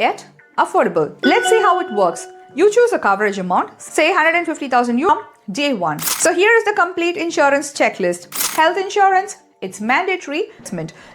yet affordable. Let's see how it works. You choose a coverage amount, say 150,000 euro, day 1. So here is the complete insurance checklist. Health insurance, it's mandatory.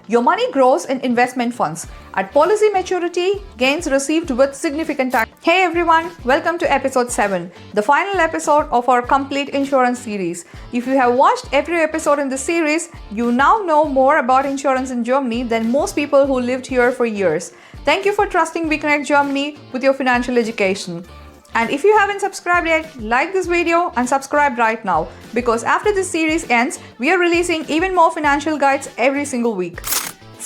Your money grows in investment funds. At policy maturity, gains received with significant tax. Hey everyone, welcome to episode 7, the final episode of our complete insurance series. If you have watched every episode in this series, you now know more about insurance in Germany than most people who lived here for years. Thank you for trusting VConnect Germany with your financial education. And if you haven't subscribed yet, like this video and subscribe right now, because after this series ends, we are releasing even more financial guides every single week.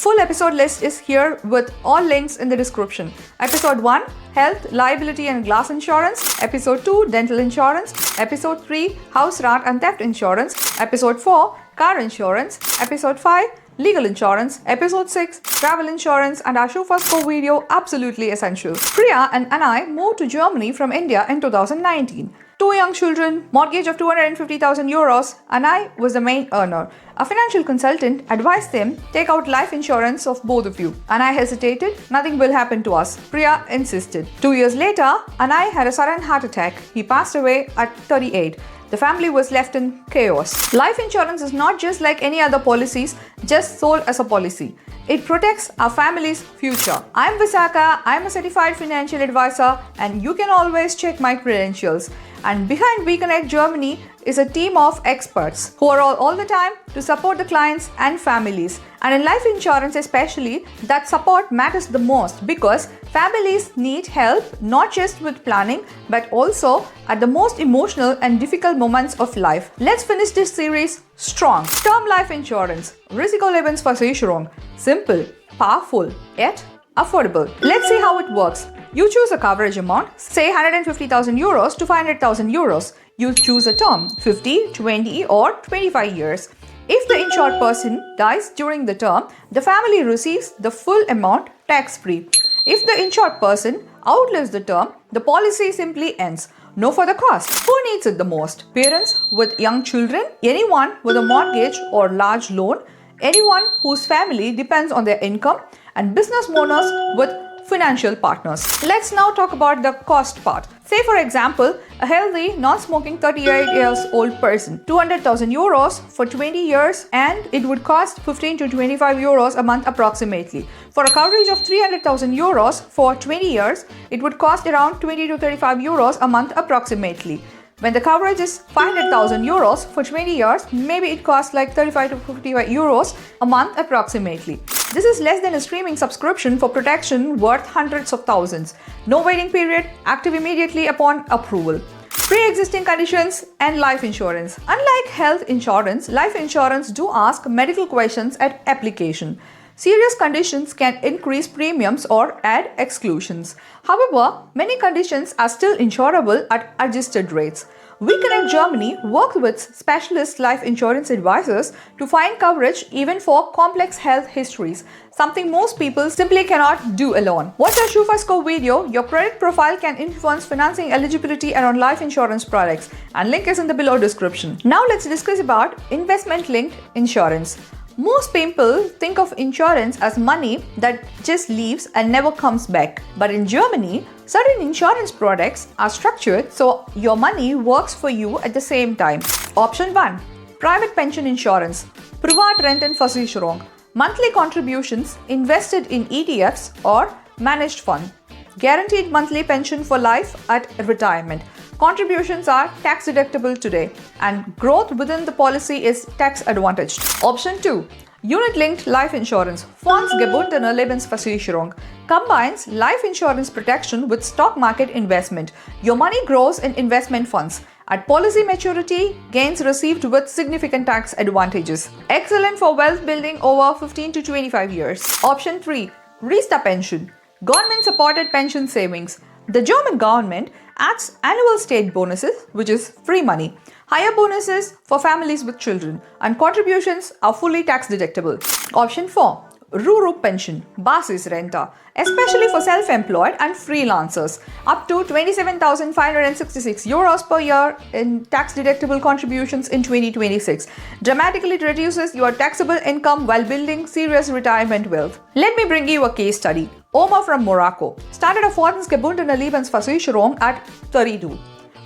Full episode list is here with all links in the description. Episode 1, Health, Liability and Glass Insurance. Episode 2, Dental Insurance. Episode 3, Hausrat and Theft Insurance. Episode 4, Car Insurance. Episode 5, Legal Insurance. Episode 6, Travel Insurance, and our Vollkasko video, absolutely essential. Priya and Anai moved to Germany from India in 2019. 2 young children, mortgage of 250,000 euros. Anai was the main earner. A financial consultant advised them, take out life insurance of both of you. Anai hesitated, nothing will happen to us. Priya insisted. 2 years later, Anai had a sudden heart attack. He passed away at 38. The family was left in chaos. Life insurance is not just like any other policies, just sold as a policy. It protects our family's future. I'm Visaka, I'm a certified financial advisor, and you can always check my credentials. And behind VConnect Germany is a team of experts who are all the time to support the clients and families. And in life insurance especially, that support matters the most because families need help not just with planning but also at the most emotional and difficult moments of life. Let's finish this series strong. Term life insurance. Risikolebensversicherung. Simple, powerful, yet affordable. Let's see how it works. You choose a coverage amount, say 150,000 euros to 500,000 euros. You choose a term, 50, 20 or 25 years. If the insured person dies during the term, the family receives the full amount tax-free. If the insured person outlives the term, the policy simply ends. No further cost. Who needs it the most? Parents with young children, anyone with a mortgage or large loan, anyone whose family depends on their income, and business owners with financial partners. Let's now talk about the cost part. Say for example, a healthy, non-smoking 38 years old person, 200,000 euros for 20 years, and it would cost 15 to 25 euros a month approximately. For a coverage of 300,000 euros for 20 years, it would cost around 20 to 35 euros a month approximately. When the coverage is 500,000 euros for 20 years, maybe it costs like 35 to 55 euros a month approximately. This is less than a streaming subscription for protection worth hundreds of thousands. No waiting period, active immediately upon approval. Pre-existing conditions and life insurance. Unlike health insurance, life insurance do ask medical questions at application. Serious conditions can increase premiums or add exclusions. However, many conditions are still insurable at adjusted rates. VConnect Germany works with specialist life insurance advisors to find coverage even for complex health histories, something most people simply cannot do alone. Watch our Vollkasko video. Your credit profile can influence financing eligibility around life insurance products, and link is in the below description. Now let's discuss about investment-linked insurance. Most people think of insurance as money that just leaves and never comes back. But in Germany, certain insurance products are structured so your money works for you at the same time. Option 1. Private pension insurance. Privatrentenversicherung. Monthly contributions invested in ETFs or managed fund. Guaranteed monthly pension for life at retirement. Contributions are tax deductible today, and growth within the policy is tax advantaged. Option 2. Unit-linked life insurance. Fondsgebundene Lebensversicherung combines life insurance protection with stock market investment. Your money grows in investment funds. At policy maturity, gains received with significant tax advantages. Excellent for wealth building over 15 to 25 years. Option 3. Riester Pension. Government-supported pension savings. The German government adds annual state bonuses, which is free money, higher bonuses for families with children, and contributions are fully tax deductible. Option 4. Ruru Pension, Basisrente, especially for self-employed and freelancers, up to 27,566 euros per year in tax-deductible contributions in 2026. Dramatically reduces your taxable income while building serious retirement wealth. Let me bring you a case study. Oma from Morocco started a Fortensgebundene Lebensversicherung at 32.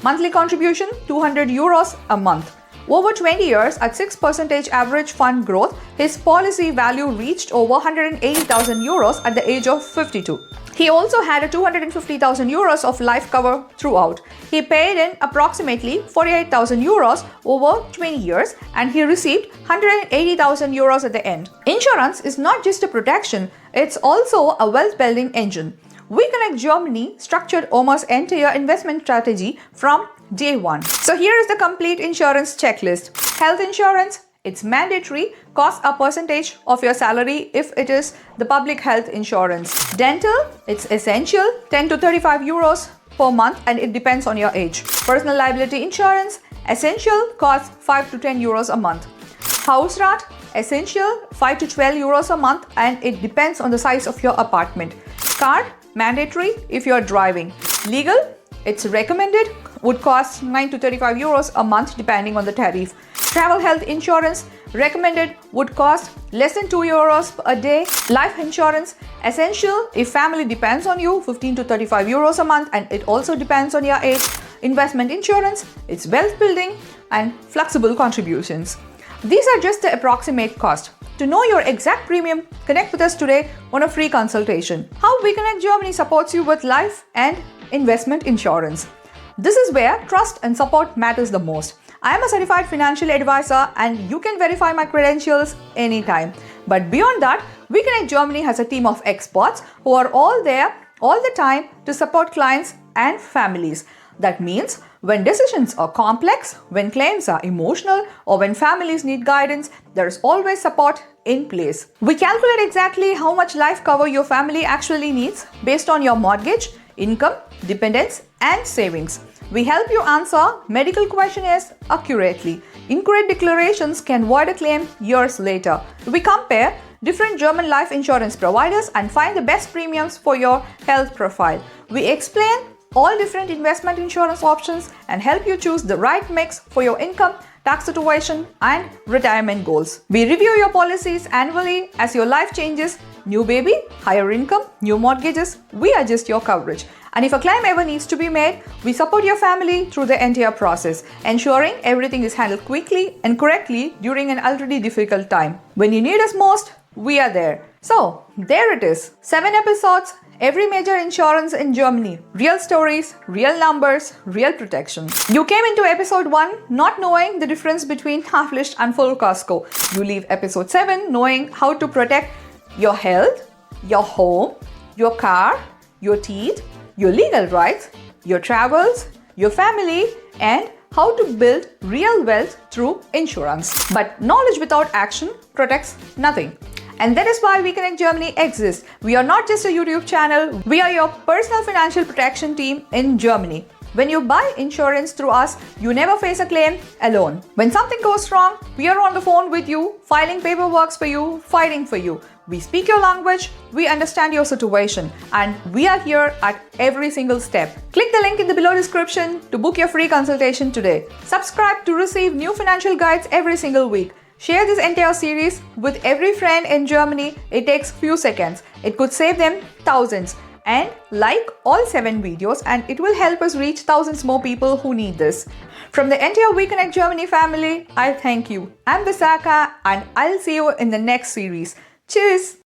Monthly contribution 200 euros a month. Over 20 years, at 6% average fund growth, his policy value reached over 180,000 euros at the age of 52. He also had a 250,000 euros of life cover throughout. He paid in approximately 48,000 euros over 20 years and he received 180,000 euros at the end. Insurance is not just a protection, it's also a wealth building engine. VConnect Germany structured Omar's entire investment strategy from day one. So here is the complete insurance checklist. Health insurance, it's mandatory, costs a percentage of your salary if it is the public health insurance. Dental, it's essential, 10 to 35 euros per month and it depends on your age. Personal liability insurance, essential, costs 5 to 10 euros a month. Hausrat, essential, 5 to 12 euros a month and it depends on the size of your apartment. Car, mandatory if you are driving. Legal, it's recommended, would cost 9 to 35 euros a month depending on the tariff. Travel health insurance, recommended, would cost less than 2 euros a day. Life insurance, essential if family depends on you, 15 to 35 euros a month and it also depends on your age. Investment insurance, it's wealth building and flexible contributions. These are just the approximate cost. To know your exact premium, connect with us today on a free consultation. How VConnect Germany supports you with life and investment insurance. This is where trust and support matters the most. I am a certified financial advisor and you can verify my credentials anytime. But beyond that, VConnect Germany has a team of experts who are all there all the time to support clients and families. That means when decisions are complex, when claims are emotional, or when families need guidance, there is always support in place. We calculate exactly how much life cover your family actually needs based on your mortgage, income, dependents, and savings. We help you answer medical questionnaires accurately. Incorrect declarations can void a claim years later. We compare different German life insurance providers and find the best premiums for your health profile. We explain all different investment insurance options and help you choose the right mix for your income, tax situation, and retirement goals. We review your policies annually as your life changes. New baby, higher income, new mortgages, we adjust your coverage. And if a claim ever needs to be made, we support your family through the entire process, ensuring everything is handled quickly and correctly during an already difficult time. When you need us most, we are there. So, there it is. 7 episodes, every major insurance in Germany. Real stories, real numbers, real protection. You came into episode 1 not knowing the difference between Haftpflicht and Vollkasko. You leave episode 7 knowing how to protect your health, your home, your car, your teeth, your legal rights, your travels, your family, and how to build real wealth through insurance. But knowledge without action protects nothing. And that is why VConnect Germany exists. We are not just a YouTube channel, we are your personal financial protection team in Germany. When you buy insurance through us, you never face a claim alone. When something goes wrong, we are on the phone with you, filing paperwork for you, fighting for you. We speak your language, we understand your situation, and we are here at every single step. Click the link in the below description to book your free consultation today. Subscribe to receive new financial guides every single week. Share this entire series with every friend in Germany. It takes few seconds. It could save them thousands. And like all 7 videos and it will help us reach thousands more people who need this. From the entire VConnect Germany family, I thank you. I'm Visakha and I'll see you in the next series. Cheers!